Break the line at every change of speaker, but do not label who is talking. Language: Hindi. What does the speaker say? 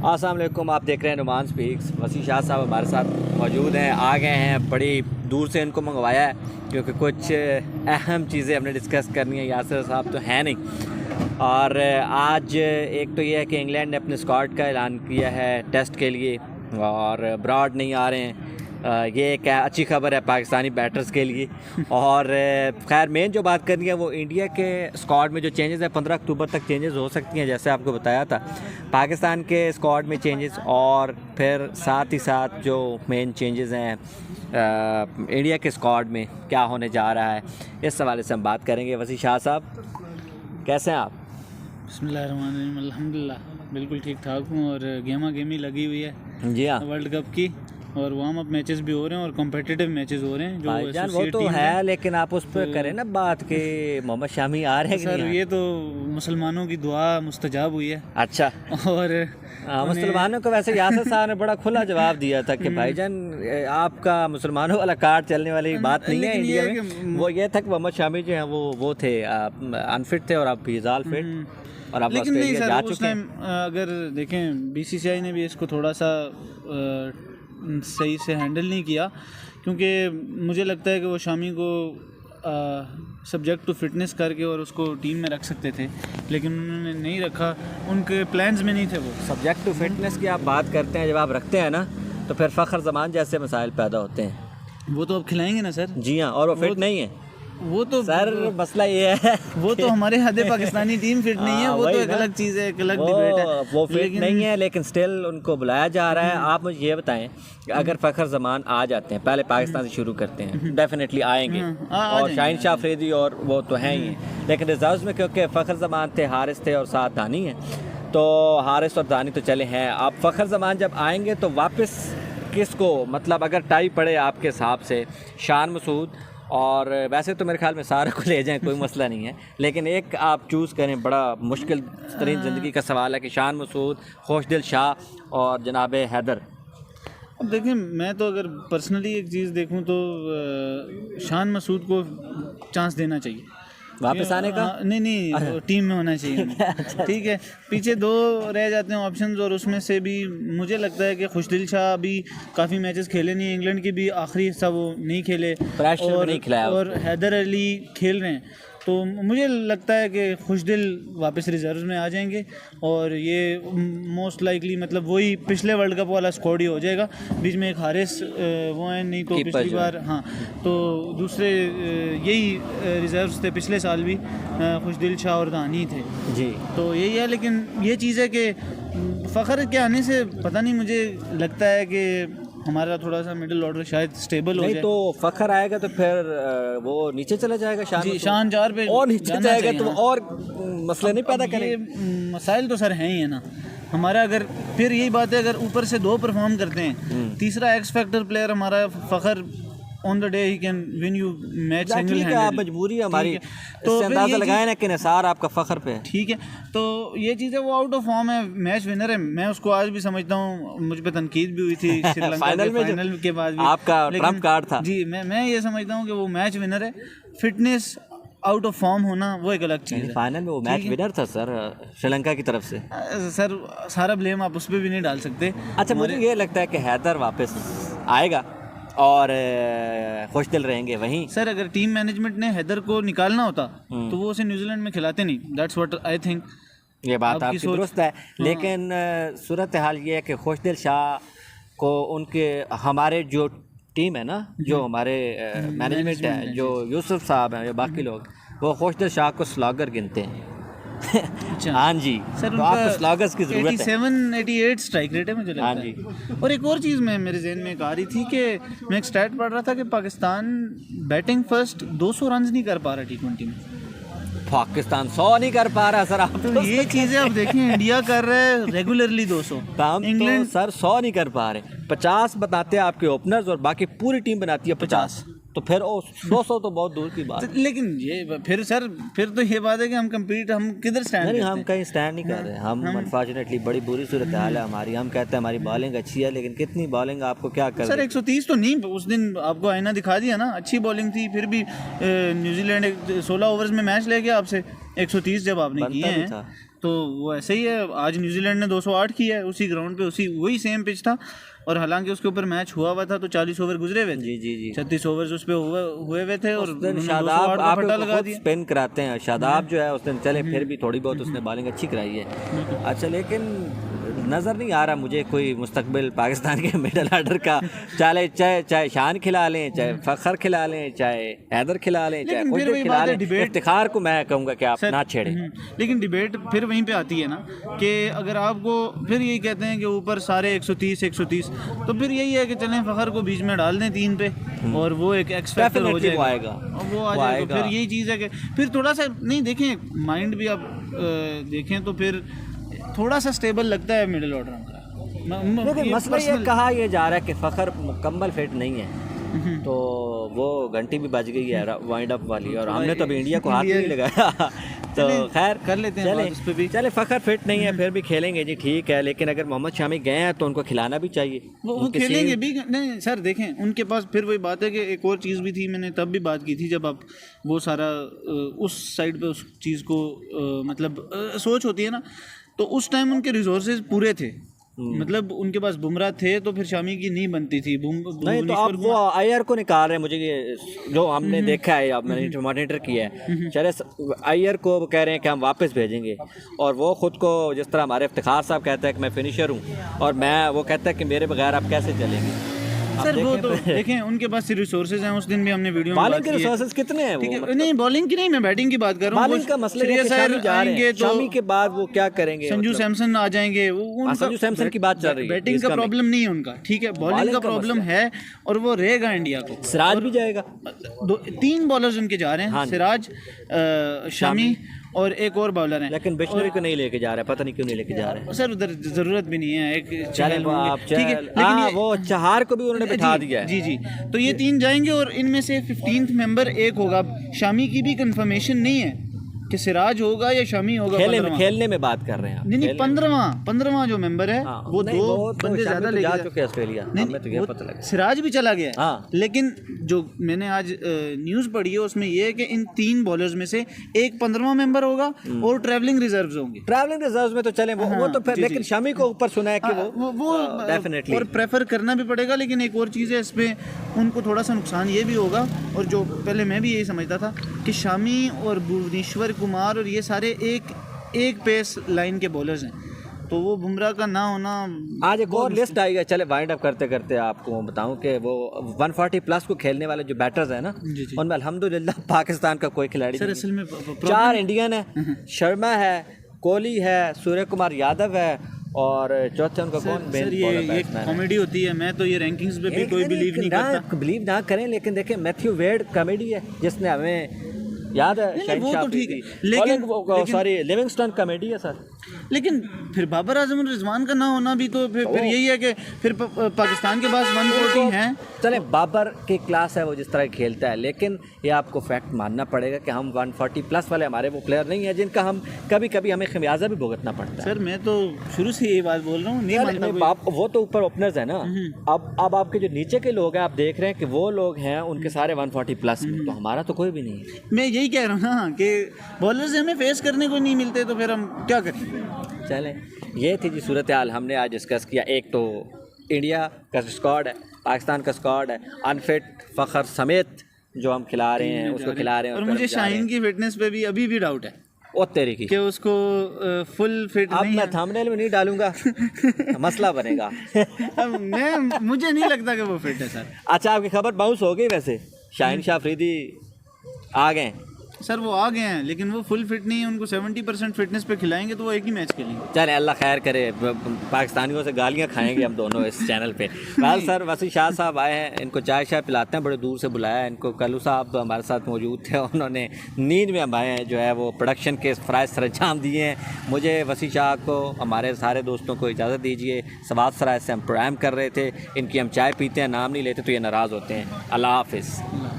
अस्सलाम वालेकुम, आप देख रहे हैं नुमान स्पीक्स। वसी शाह साहब हमारे साथ मौजूद हैं, आ गए हैं। बड़ी दूर से इनको मंगवाया है क्योंकि कुछ अहम चीज़ें हमने डिस्कस करनी है। यासिर साहब तो हैं नहीं। और आज एक तो ये है कि इंग्लैंड ने अपने स्क्वाड का ऐलान किया है टेस्ट के लिए और ब्रॉड नहीं आ रहे हैं। ये एक अच्छी खबर है पाकिस्तानी बैटर्स के लिए। और खैर मेन जो बात करनी है वो इंडिया के स्क्वाड में जो चेंजेस है 15 अक्टूबर तक चेंजेस हो सकती हैं, जैसे आपको बताया था। पाकिस्तान के स्क्वाड में चेंजेस और फिर साथ ही साथ जो मेन चेंजेस हैं इंडिया के स्क्वाड में क्या होने जा रहा है, इस हवाले से हम बात करेंगे। वसी शाह साहब कैसे हैं आप?
बिस्मिल्लाहिर्रहमानिर्रहीम, अल्हम्दुलिल्लाह बिल्कुल ठीक ठाक हूँ। और गेमी लगी हुई है
जी हाँ,
वर्ल्ड कप की, और वार्म अप मैचेस भी हो रहे हैं और कॉम्पिटिटिव मैचेस हो रहे हैं जो
भाईजान वो तो है, लेकिन आप उस पर करें ना बात कि मोहम्मद शामी आ रहे हैं कि
सर
नहीं?
ये तो मुसलमानों की दुआ मुस्तजाब हुई है।
अच्छा,
और
मुसलमानों को वैसे यासिर साहब ने बड़ा खुला जवाब दिया था कि भाईजान आपका मुसलमानों वाला कार्ड चलने वाली बात नहीं है इंडिया में। वो ये था कि मोहम्मद शामी जो हैं वो थे अनफिट थे और अब फिजाल फिट और अब
लेकिन नहीं
ऑस्ट्रेलिया
सर,
जा
उस
चुके
टाइम
हैं।
अगर देखें बीसीसीआई ने भी इसको थोड़ा सा सही से हैंडल नहीं किया, क्योंकि मुझे लगता है कि वो शामी को सब्जेक्ट टू फिटनेस करके और उसको टीम में रख सकते थे, लेकिन उन्होंने नहीं रखा, उनके प्लान्स में नहीं थे वो।
सब्जेक्ट टू फिटनेस की आप बात करते हैं, जब आप रखते हैं ना तो फिर फ़ख्र ज़मान जैसे मसाइल पैदा होते हैं।
वो तो अब खिलाएंगे ना सर।
जी हाँ, और वो फिट नहीं है
वो तो
सर, मसला ये है
वो तो हमारे हद पाकिस्तानी टीम फिट नहीं है, वो तो एक अलग चीज़ है, एक अलग डिबेट है।
वो फिट नहीं है, लेकिन स्टिल उनको बुलाया जा रहा है। आप मुझे ये बताएं कि अगर फ़ख्र ज़मान आ जाते हैं, पहले पाकिस्तान से शुरू करते हैं, डेफिनेटली आएंगे और शाहीन शाह अफरीदी और वो तो हैं ही, लेकिन रिजर्व्स में क्योंकि फ़ख्र ज़मान थे, हारिस थे और साथ दानी हैं, तो हारिस और दानी तो चले हैं। अब फ़ख्र ज़मान जब आएंगे तो वापस किसको, मतलब अगर टाई पड़े आपके हिसाब से शान मसूद, और वैसे तो मेरे ख्याल में सारे को ले जाएं, कोई मसला नहीं है, लेकिन एक आप चूज़ करें। बड़ा मुश्किल तरीन ज़िंदगी का सवाल है कि शान मसूद, खुशदिल शाह और जनाब हैदर।
अब देखिए, मैं तो अगर पर्सनली एक चीज़ देखूं तो शान मसूद को चांस देना चाहिए
वापस आने का।
नहीं टीम में होना चाहिए। ठीक है, पीछे दो रह जाते हैं ऑप्शंस, और उसमें से भी मुझे लगता है कि खुशदिल शाह अभी काफ़ी मैचेस खेले नहीं, इंग्लैंड की भी आखिरी हिस्सा वो नहीं खेले
और नहीं खिलाया,
और हैदर अली खेल रहे हैं, तो मुझे लगता है कि खुशदिल वापस रिजर्व में आ जाएंगे और ये मोस्ट लाइकली मतलब वही पिछले वर्ल्ड कप वाला स्क्वाड ही हो जाएगा। बीच में एक हारिस वो हैं, नहीं तो पिछली बार हाँ, तो दूसरे यही रिजर्व्स थे पिछले साल भी, खुशदिल शाह और दानी थे
जी।
तो यही है, लेकिन ये चीज़ है कि फ़ख्र के आने से पता नहीं, मुझे लगता है कि हमारा थोड़ा सा मिडिल ऑर्डर शायद स्टेबल हो जाए।
तो फ़ख्र आएगा तो फिर वो नीचे चला जाएगा,
शान 4 पे
और नीचे जाएगा तो और मसले नहीं पैदा करेंगे।
मसाइल तो सर हैं ही है ना हमारा। अगर फिर यही बात है, अगर ऊपर से 2 परफॉर्म करते हैं, तीसरा एक्स फैक्टर प्लेयर हमारा Fakhar on the day he can win you match single handed.
मजबूरी है हमारी,
तो
अंदाजा लगाए ना कि निसार आपका फ़ख्र पे।
ठीक है, तो ये चीज़ है, वो आउट ऑफ फॉर्म है, मैच विनर है। मैं उसको आज भी समझता हूँ, मुझ पे तनकीद भी हुई थी श्रीलंका फाइनल के बाद भी,
आपका ट्रम्प कार्ड था जी।
मैं ये समझता हूँ कि वो मैच विनर है। फिटनेस आउट ऑफ फॉर्म होना वो एक अलग चीज़ है।
फाइनल में वो मैच विनर था सर, श्रीलंका की तरफ से।
सर सारा ब्लेम आप उस पर भी नहीं डाल सकते।
अच्छा, मुझे ये लगता है कि हैदर वापस आएगा और खुशदिल रहेंगे वहीं।
सर अगर टीम मैनेजमेंट ने हैदर को निकालना होता तो वो उसे न्यूजीलैंड में खिलाते नहीं। That's what I think.
ये बात आपकी दुरुस्त है, लेकिन सूरत हाल ये है कि खुशदिल शाह को उनके हमारे जो टीम है ना, जो हमारे मैनेजमेंट है, जो यूसुफ साहब हैं या बाकी लोग, वो खुशदिल शाह को स्लॉगर गिनते हैं।
अच्छा
हाँ जी सर, तो आपको स्लॉगर्स की ज़रूरत है।
87-88 स्ट्राइक रेट है मुझे लगता है।
हाँ जी।
और एक और चीज़ मेरे जहन में एक आ रही थी कि मैं एक स्टैट पढ़ रहा था कि पाकिस्तान बैटिंग फर्स्ट 200 रन नहीं कर पा रहा T20 में।
पाकिस्तान 100 नहीं कर पा रहा सर। आप
तो ये चीज़ें आप देखें, इंडिया कर रहा है रेगुलरली 200,
इंग्लैंड तो सर 100 नहीं कर पा रहे। 50 बताते हैं आपके ओपनर्स और बाकी पूरी टीम बनाती है 50, तो फिर 200 तो बहुत दूर की बात है।
लेकिन ये फिर सर फिर तो ये बात है कि हम किधर स्टैंड
नहीं, हम कहीं स्टैंड नहीं कर रहे। हम अनफॉर्चुनेटली बड़ी बुरी सूरत हाल है हमारी। हम कहते हैं हमारी बॉलिंग अच्छी है, लेकिन कितनी बॉलिंग आपको क्या कर
सर 130 तो नहीं, उस दिन आपको आईना दिखा दिया ना, अच्छी बॉलिंग थी, फिर भी न्यूजीलैंड 16 ओवर्स में मैच ले गया आपसे। 130 जब आपने किए हैं तो वो ऐसे ही है। आज न्यूजीलैंड ने 208 किया है उसी ग्राउंड पे, उसी वही सेम पिच था, और हालांकि उसके ऊपर मैच हुआ तो 40 ओवर गुजरे हुए थे।
जी जी जी
36 ओवर्स उस पे हुए हुए थे और
शादाब आप
लगा दिया।
स्पिन कराते हैं शादाब जो है उसने, चले फिर भी थोड़ी बहुत उसने बॉलिंग अच्छी कराई है। अच्छा, लेकिन नज़र नहीं आ रहा मुझे कोई मुस्तकबिल पाकिस्तान के मिडल ऑर्डर का। चाहे शान खिला लें, चाहे फ़खर खिला लें, चाहे हैदर खिला लें, चाहे खुद खिला लें, इफ्तिखार को मैं कहूँगा कि आप ना छेड़ें।
लेकिन डिबेट फिर वहीं पे आती है ना कि अगर आपको फिर यही कहते हैं कि ऊपर सारे 130 तो फिर यही है कि चलें फ़खर को बीच में डाल दें 3 पे और वो एक एक्स फैक्टर हो जाएगा, वो आ जाएगा। फिर यही चीज़ है कि फिर थोड़ा सा नहीं देखें माइंड भी आप देखें तो फिर थोड़ा सा स्टेबल लगता है मिडिल ऑर्डर का।
लेकिन मसला ये कहा यह जा रहा है कि फ़खर मुकम्मल फिट नहीं है, तो वो घंटी भी बज गई है वाइंड अप वाली, और हमने तो अभी इंडिया को हाथ नहीं लगाया। तो खैर
कर लेते हैं इस पे भी।
चले फ़खर फिट नहीं है फिर भी खेलेंगे जी, ठीक है, लेकिन अगर मोहम्मद शामी गए हैं तो उनको खिलाना भी चाहिए।
वो खेलेंगे भी नहीं सर। देखें उनके पास फिर वही बात है कि एक और चीज़ भी थी, मैंने तब भी बात की थी जब आप वो सारा उस साइड पे उस चीज़ को मतलब सोच होती है ना, तो उस टाइम उनके रिसोर्सेज पूरे थे, मतलब उनके पास बुमराह थे तो फिर शामी की नहीं बनती थी।
नहीं तो आप वो आयर को निकाल रहे हैं, मुझे ये जो हमने देखा है, अब मैंने मॉनिटर किया है, चले आयर को कह रहे हैं कि हम वापस भेजेंगे, और वो ख़ुद को जिस तरह हमारे इफ्तिखार साहब कहता है कि मैं फिनिशर हूँ, और मैं वो कहता है कि मेरे बगैर आप कैसे चलेंगे।
सर वो तो देखें उनके पास रिसोर्सेज हैं, उस दिन भी हमने वीडियो में
बॉलिंग के रिसोर्सेज कितने हैं वो,
मतलब? नहीं बॉलिंग की नहीं, मैं बैटिंग की बात कर रहा हूँ।
बॉलिंग का मसला है कि शामी जा रहे हैं, शामी के बाद वो क्या करेंगे,
संजू सैमसन आ जाएंगे, वो
संजू सैमसन की बात चल रही है।
बैटिंग का प्रॉब्लम नहीं है उनका, ठीक है, बॉलिंग का प्रॉब्लम है और वो रहेगा इंडिया को।
सिराज भी जाएगा,
3 बॉलर्स उनके जा रहे हैं, सिराज, शामी और एक और बॉलर है,
लेकिन बिश्नोई को नहीं लेके जा रहा है, पता नहीं क्यों नहीं लेके जा रहे हैं
सर। उधर ज़रूरत भी नहीं है, एक
ठीक है, लेकिन वो चहार को भी उन्होंने बिठा दिया है।
जी जी, तो ये 3 जाएंगे और इनमें से 15th मेंबर एक होगा। शामी की भी कंफर्मेशन नहीं है कि सिराज होगा या शामी होगा।
खेलने में बात कर रहे हैं
नहीं 15वां जो मेंबर है वो 2 बंदे ज़्यादा ले जा चुके हैं
ऑस्ट्रेलिया। हमें तो ये पता लगा
सिराज भी चला गया है, लेकिन जो मैंने आज न्यूज़ पढ़ी है उसमें ये है कि इन 3 बॉलर्स में से एक 15वां मेंबर होगा और ट्रैवलिंग रिजर्व्स होंगे।
ट्रैवलिंग रिजर्व्स में तो चले वो तो फिर, लेकिन शामी को ऊपर सुना है कि वो डेफिनेटली
और प्रेफर करना भी पड़ेगा। लेकिन एक और चीज़ है, इस पे उनको थोड़ा सा नुकसान ये भी होगा, और जो पहले मैं भी यही समझता था कि शामी और भुवनेश्वर कुमार और ये सारे एक पेस लाइन के बॉलर्स हैं, तो वो बुमराह का ना होना।
आज एक और लिस्ट आई है, चले वाइंड अप करते करते आपको बताऊं कि वो 140 प्लस को खेलने वाले जो बैटर्स हैं ना, उनमें अल्हम्दुलिल्लाह पाकिस्तान का कोई खिलाड़ी
सर असल में
4 इंडियन है, शर्मा है, कोहली है, सूर्य कुमार यादव है, और चौथे उनका कौन?
सर ये कॉमेडी होती है, मैं तो ये रैंकिंग्स पे भी कोई बिलीव नहीं करता।
बिलीव ना करें, लेकिन देखें मैथ्यू वेड कॉमेडी है जिसने हमें याद है,
वो तो ठीक है,
लेकिन सॉरी लिविंगस्टन कॉमेडी है सर।
लेकिन फिर बाबर आजम और रिजवान का ना होना भी तो फिर यही है कि फिर पाकिस्तान के पास 140 हैं।
चले बाबर की क्लास है वो जिस तरह खेलता है, लेकिन ये आपको फैक्ट मानना पड़ेगा कि हम 140 प्लस वाले हमारे वो प्लेयर नहीं है जिनका हम कभी कभी हमें खमियाजा भी भुगतना पड़ता है।
सर मैं तो शुरू से यही बात बोल रहा हूँ, नहीं मानता
वो तो ऊपर ओपनर्स है ना। अब आपके जो नीचे के लोग हैं, आप देख रहे हैं कि वो लोग हैं उनके सारे 140 प्लस, तो हमारा तो कोई भी नहीं है।
मैं यही कह रहा हूँ ना कि बॉलर्स हमें फेस करने को नहीं मिलते, तो फिर हम क्या करें।
चलें, ये थी जी सूरत हाल हमने आज डिस्कस किया। एक तो इंडिया का स्क्वाड है, पाकिस्तान का स्क्वाड है, अनफिट फ़खर समेत जो हम खिला रहे हैं उसको खिला रहे हैं,
और मुझे शाहीन की फिटनेस पे भी अभी भी डाउट है
ओ तेरी की
कि उसको फुल फिट
अब
नहीं
मैं थंबनेल में नहीं डालूंगा मसला बनेगा।
मुझे नहीं लगता कि वो फिट है सर।
अच्छा, आपकी खबर बाउंस हो गई वैसे, शाहीन शाह अफरीदी आ गए
सर, वो आ गए हैं लेकिन वो फुल फिट नहीं है, उनको 70% फिटनेस पे खिलाएंगे तो वो एक ही मैच खेलेंगे।
चले अल्लाह खैर करे, पाकिस्तानियों से गालियां खाएंगे हम दोनों इस चैनल पे। वेल सर, वसी शाह साहब आए हैं, इनको चाय शाय पिलाते हैं, बड़े दूर से बुलाया है इनको। कल्लू साहब हमारे साथ मौजूद थे, उन्होंने नींद में हम आए हैं जो है वो प्रोडक्शन के फ़राइज़ सरंजाम दिए हैं। मुझे वसी शाह को, हमारे सारे दोस्तों को इजाज़त दीजिए। सवात सराय से हम प्रोग्राम कर रहे थे, इनकी हम चाय पीते हैं, नाम नहीं लेते तो ये नाराज़ होते हैं। अल्लाह हाफ़िज़।